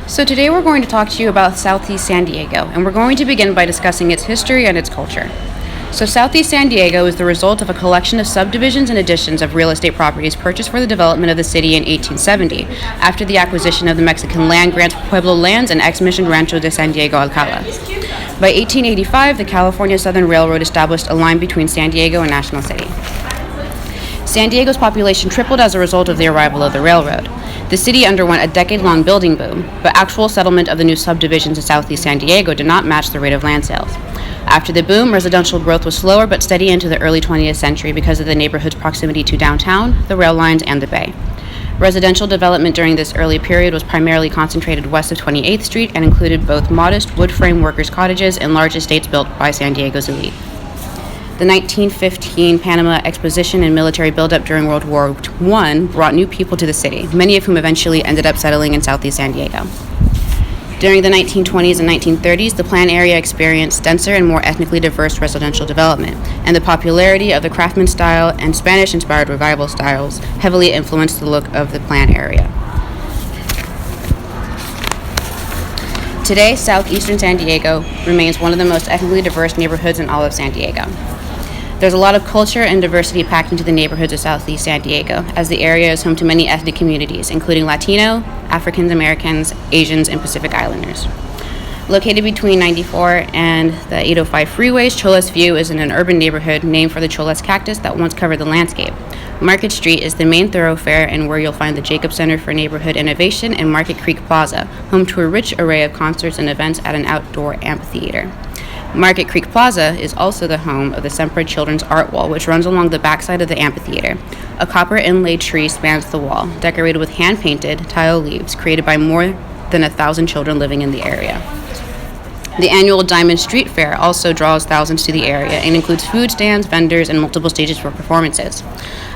So today we're going to talk to you about Southeast San Diego, and we're going to begin by discussing its history and its culture. So Southeast San Diego is the result of a collection of subdivisions and additions of real estate properties purchased for the development of the city in 1870, after the acquisition of the Mexican land grants Pueblo Lands and ex-mission Rancho de San Diego Alcala. By 1885, the California Southern Railroad established a line between San Diego and National City. San Diego's population tripled as a result of the arrival of the railroad. The city underwent a decade-long building boom, but actual settlement of the new subdivisions in Southeast San Diego did not match the rate of land sales. After the boom, residential growth was slower but steady into the early 20th century because of the neighborhood's proximity to downtown, the rail lines, and the bay. Residential development during this early period was primarily concentrated west of 28th Street and included both modest wood-frame workers' cottages and large estates built by San Diego's elite. The 1915 Panama Exposition and military buildup during World War I brought new people to the city, many of whom eventually ended up settling in Southeast San Diego. During the 1920s and 1930s, the planned area experienced denser and more ethnically diverse residential development, and the popularity of the Craftsman style and Spanish-inspired revival styles heavily influenced the look of the planned area. Today, southeastern San Diego remains one of the most ethnically diverse neighborhoods in all of San Diego. There's a lot of culture and diversity packed into the neighborhoods of Southeast San Diego, as the area is home to many ethnic communities, including Latino, African Americans, Asians, and Pacific Islanders. Located between 94 and the 805 freeways, Cholas View is in an urban neighborhood named for the Cholas cactus that once covered the landscape. Market Street is the main thoroughfare and where you'll find the Jacob Center for Neighborhood Innovation and Market Creek Plaza, home to a rich array of concerts and events at an outdoor amphitheater. Market Creek Plaza is also the home of the Semper Children's Art Wall, which runs along the backside of the amphitheater. A copper inlaid tree spans the wall, decorated with hand-painted tile leaves created by more than 1,000 children living in the area. The annual Diamond Street Fair also draws thousands to the area and includes food stands, vendors, and multiple stages for performances.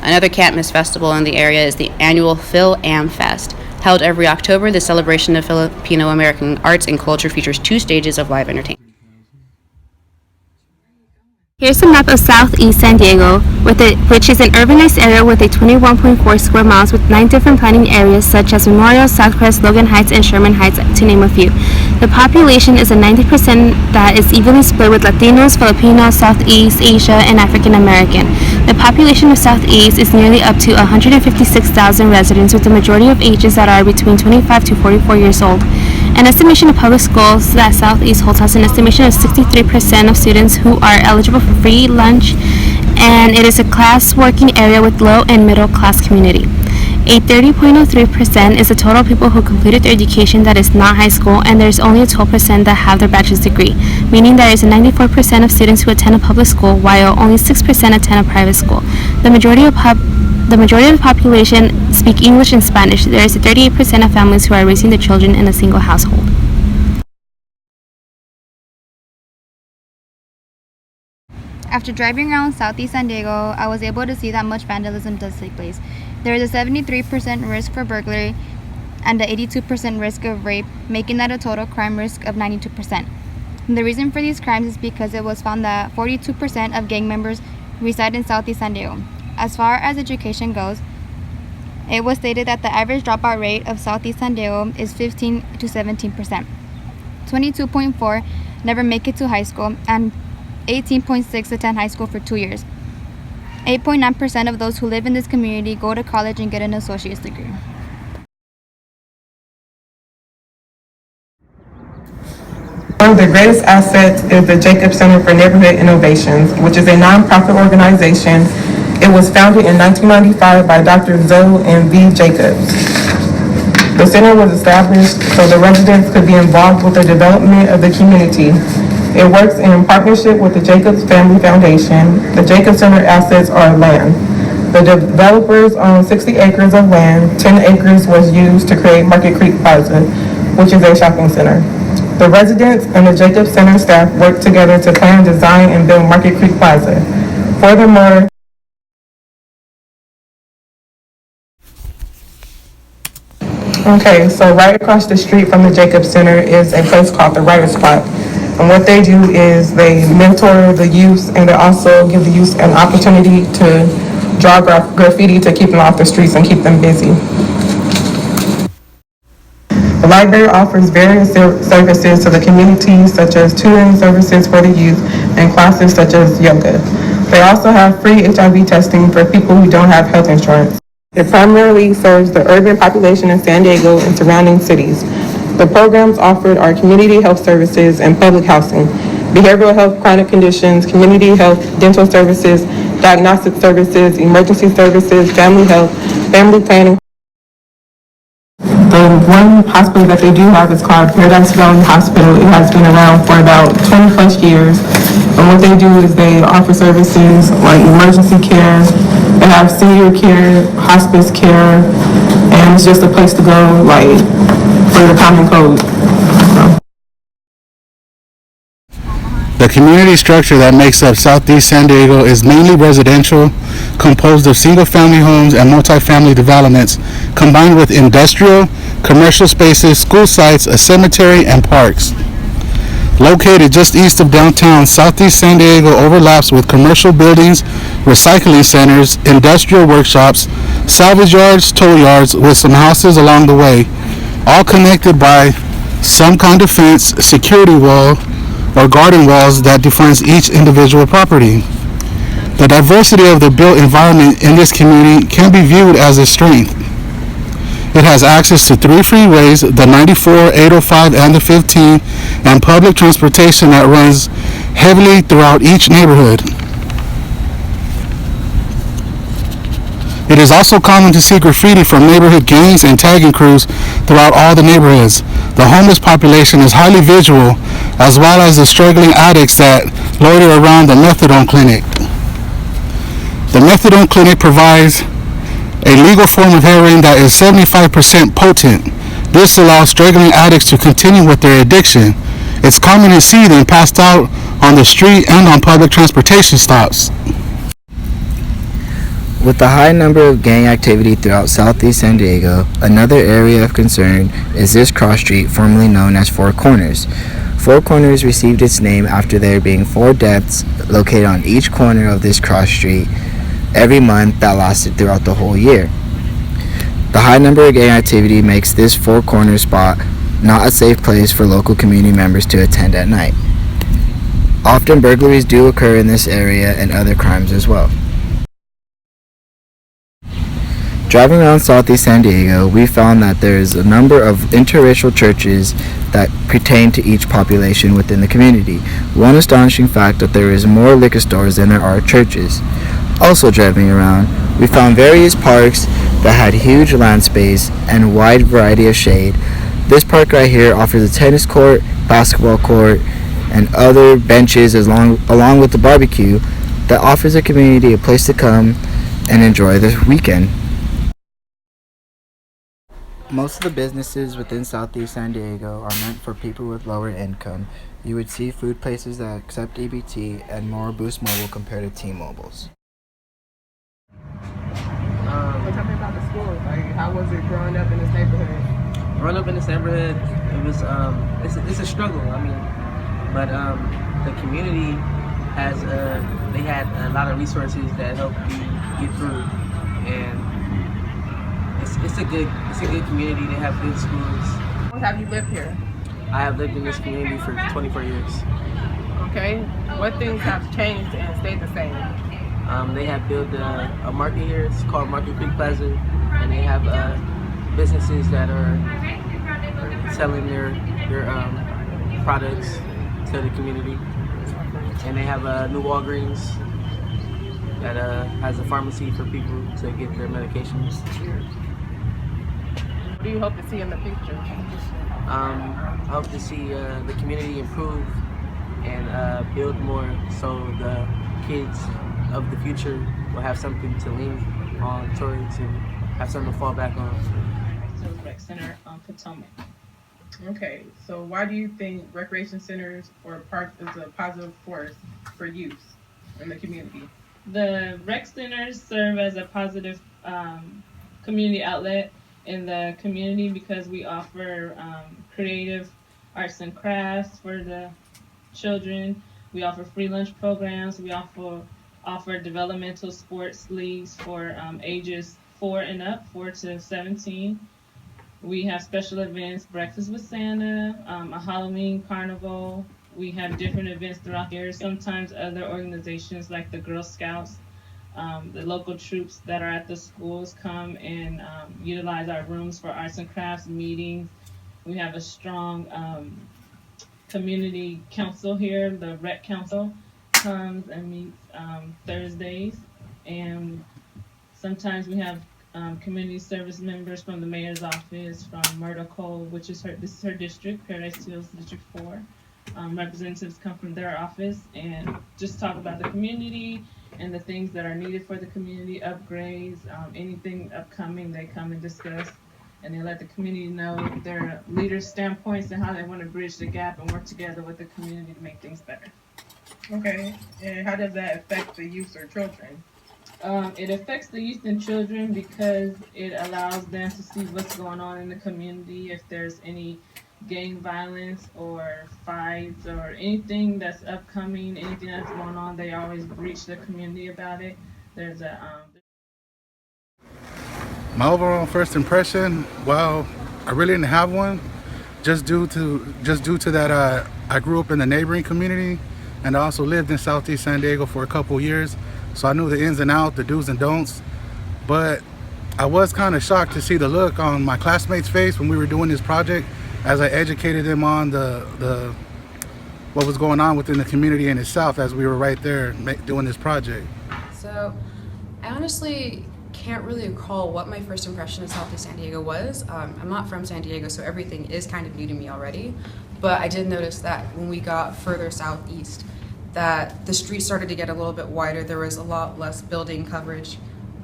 Another can't-miss festival in the area is the annual Phil Am Fest. Held every October, the celebration of Filipino-American arts and culture features 2 stages of live entertainment. Here's a map of Southeast San Diego, which is an urbanized area with a 21.4 square miles with 9 different planning areas such as Memorial, Southcrest, Logan Heights, and Sherman Heights, to name a few. The population is a 90% that is evenly split with Latinos, Filipinos, Southeast Asia, and African American. The population of Southeast is nearly up to 156,000 residents, with the majority of ages that are between 25 to 44 years old. An estimation of public schools that Southeast holds has an estimation of 63% of students who are eligible for free lunch, and it is a class working area with low and middle class community. A 30.03% is the total people who completed their education that is not high school, and there is only a 12% that have their bachelor's degree, meaning there is a 94% of students who attend a public school while only 6% attend a private school. The majority of the population speak English and Spanish. There is a 38% of families who are raising their children in a single household. After driving around Southeast San Diego, I was able to see that much vandalism does take place. There is a 73% risk for burglary and an 82% risk of rape, making that a total crime risk of 92%. And the reason for these crimes is because it was found that 42% of gang members reside in Southeast San Diego. As far as education goes, it was stated that the average dropout rate of Southeast San Diego is 15 to 17%. 22.4 never make it to high school, and 18.6 attend high school for 2 years. 8.9% of those who live in this community go to college and get an associate's degree. One of the greatest assets is the Jacob Center for Neighborhood Innovations, which is a nonprofit organization. It was founded in 1995 by Dr. Zoe and V. Jacobs. The center was established so the residents could be involved with the development of the community. It works in partnership with the Jacobs Family Foundation. The Jacob Center assets are land. The developers own 60 acres of land. 10 acres was used to create Market Creek Plaza, which is a shopping center. The residents and the Jacob Center staff work together to plan, design, and build Market Creek Plaza. Furthermore, so right across the street from the Jacob Center is a place called the Writer's Spot. And what they do is they mentor the youth, and they also give the youth an opportunity to draw graffiti to keep them off the streets and keep them busy. The library offers various services to the community, such as tutoring services for the youth and classes such as yoga. They also have free HIV testing for people who don't have health insurance. It primarily serves the urban population in San Diego and surrounding cities. The programs offered are community health services and public housing, behavioral health, chronic conditions, community health, dental services, diagnostic services, emergency services, family health, family planning. The one hospital that they do have is called Paradise Valley Hospital. It has been around for about 20 plus years. And what they do is they offer services like emergency care, they have senior care, hospice care, and it's just a place to go like for the common cold. The community structure that makes up Southeast San Diego is mainly residential, composed of single-family homes and multifamily developments, combined with industrial, commercial spaces, school sites, a cemetery, and parks. Located just east of downtown, Southeast San Diego overlaps with commercial buildings, recycling centers, industrial workshops, salvage yards, tow yards, with some houses along the way, all connected by some kind of fence, security wall, or garden walls that defines each individual property. The diversity of the built environment in this community can be viewed as a strength. It has access to 3 freeways, the 94, 805, and the 15, and public transportation that runs heavily throughout each neighborhood. It is also common to see graffiti from neighborhood gangs and tagging crews throughout all the neighborhoods. The homeless population is highly visual, as well as the struggling addicts that loiter around the methadone clinic. The methadone clinic provides a legal form of heroin that is 75% potent. This allows struggling addicts to continue with their addiction. It's common to see them passed out on the street and on public transportation stops. With the high number of gang activity throughout Southeast San Diego, another area of concern is this cross street formerly known as Four Corners. Four Corners received its name after there being 4 deaths located on each corner of this cross street every month that lasted throughout the whole year. The high number of gang activity makes this Four Corners spot not a safe place for local community members to attend at night. Often burglaries do occur in this area and other crimes as well. Driving around Southeast San Diego, we found that there is a number of interracial churches that pertain to each population within the community. One astonishing fact that there is more liquor stores than there are churches. Also driving around, we found various parks that had huge land space and wide variety of shade. This park right here offers a tennis court, basketball court, and other benches along with the barbecue that offers the community a place to come and enjoy the weekend. Most of the businesses within Southeast San Diego are meant for people with lower income. You would see food places that accept EBT and more Boost Mobile compared to T-Mobile's. Tell me about the school. Like, how was it growing up in this neighborhood? Growing up in this neighborhood, it was it's a struggle. I mean, but the community has they had a lot of resources that help you get through, and it's a good community. They have good schools. How long have you lived here? I have lived in this community for 24 years. Okay. What things have changed and stayed the same? They have built a market here. It's called Market Creek Plaza, and they have businesses that are selling their products to the community. And they have a new Walgreens that has a pharmacy for people to get their medications. What do you hope to see in the future? I hope to see the community improve and build more so the kids of the future will have something to lean on towards and have something to fall back on. So Rec Center on Potomac. Okay, so why do you think recreation centers or parks is a positive force for youth in the community? The rec centers serve as a positive community outlet in the community because we offer creative arts and crafts for the children. We offer free lunch programs. We offer developmental sports leagues for ages 4 and up, 4 to 17. We have special events, Breakfast with Santa, a Halloween carnival. We have different events throughout the year. Sometimes other organizations like the Girl Scouts, the local troops that are at the schools come and utilize our rooms for arts and crafts meetings. We have a strong community council here. The rec council comes and meets Thursdays, and sometimes we have community service members from the mayor's office, from Myrtle Cole, which is this is her district, Paradise Hills District 4. Representatives come from their office and just talk about the community and the things that are needed for the community, upgrades, anything upcoming, they come and discuss. And they let the community know their leaders' standpoints and how they want to bridge the gap and work together with the community to make things better. Okay, and how does that affect the youth or children? It affects the youth and children because it allows them to see what's going on in the community, if there's any gang violence or fights or anything that's upcoming, anything that's going on, they always reach the community about it. There's a My overall first impression, well, I really didn't have one, just due to that I grew up in the neighboring community, and I also lived in Southeast San Diego for a couple years, so I knew the ins and outs, the do's and don'ts. But I was kind of shocked to see the look on my classmates' face when we were doing this project, as I educated them on the what was going on within the community in itself as we were right there doing this project. So, I honestly can't really recall what my first impression of Southeast San Diego was. I'm not from San Diego, so everything is kind of new to me already. But I did notice that when we got further southeast, that the streets started to get a little bit wider. There was a lot less building coverage.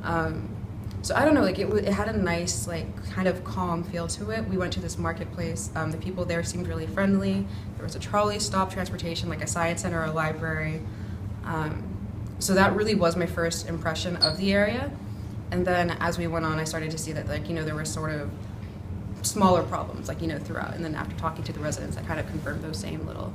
So I don't know, like it had a nice, like, kind of calm feel to it. We went to this marketplace. The people there seemed really friendly. There was a trolley stop, transportation, like a science center, a library. So that really was my first impression of the area. And then as we went on, I started to see that, like, there were sort of smaller problems, like, throughout. And then after talking to the residents, I kind of confirmed those same little.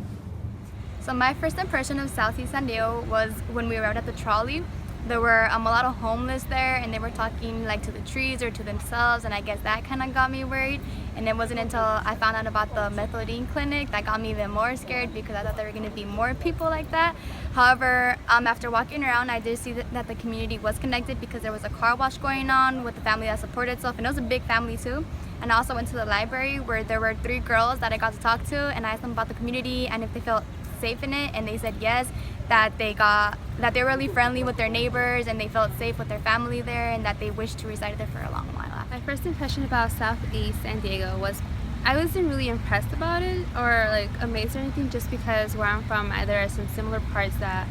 So my first impression of Southeast San Diego was when we arrived at the trolley. There were a lot of homeless there, and they were talking like to the trees or to themselves, and I guess that kind of got me worried. And it wasn't until I found out about the methylene clinic that got me even more scared, because I thought there were going to be more people like that. However, after walking around, I did see that the community was connected, because there was a car wash going on with a family that supported itself, and it was a big family too. And I also went to the library where there were 3 girls that I got to talk to, and I asked them about the community and if they felt safe in it, and they said yes, that they're really friendly with their neighbors and they felt safe with their family there, and that they wished to reside there for a long while. My first impression about Southeast San Diego was I wasn't really impressed about it or like amazed or anything, just because where I'm from, there are some similar parts that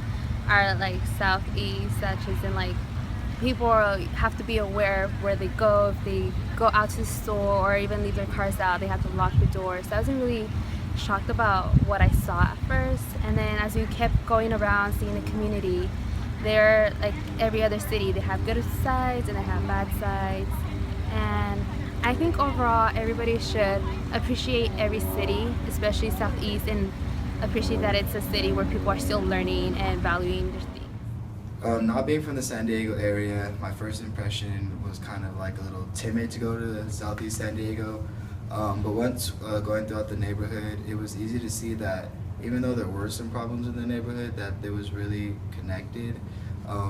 are like southeast, such as in like people have to be aware of where they go. If they go out to the store or even leave their cars out, they have to lock the door. So I wasn't really shocked about what I saw at first. And then as we kept going around seeing the community, they're like every other city. They have good sides and they have bad sides. And I think overall everybody should appreciate every city, especially Southeast, and appreciate that it's a city where people are still learning and valuing their things. Not being from the San Diego area, my first impression was kind of like a little timid to go to Southeast San Diego. But once going throughout the neighborhood, it was easy to see that even though there were some problems in the neighborhood, that it was really connected.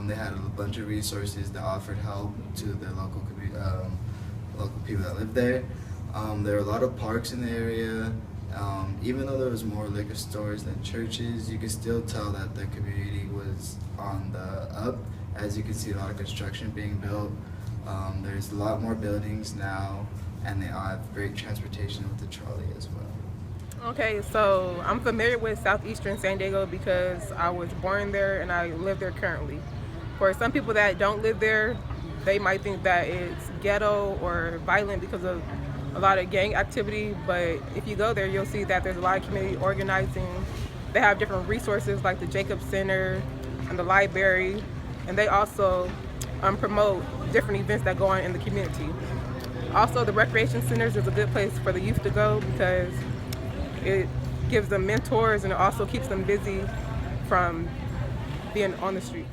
They had a bunch of resources that offered help to the local people that lived there. There were a lot of parks in the area. Even though there was more liquor stores than churches, you could still tell that the community was on the up. As you can see, a lot of construction being built. There's a lot more buildings now, and they all have great transportation with the trolley as well. Okay, so I'm familiar with southeastern San Diego because I was born there and I live there currently. For some people that don't live there, they might think that it's ghetto or violent because of a lot of gang activity, but if you go there, you'll see that there's a lot of community organizing. They have different resources like the Jacob Center and the library, and they also promote different events that go on in the community. Also, the recreation centers is a good place for the youth to go because it gives them mentors and it also keeps them busy from being on the streets.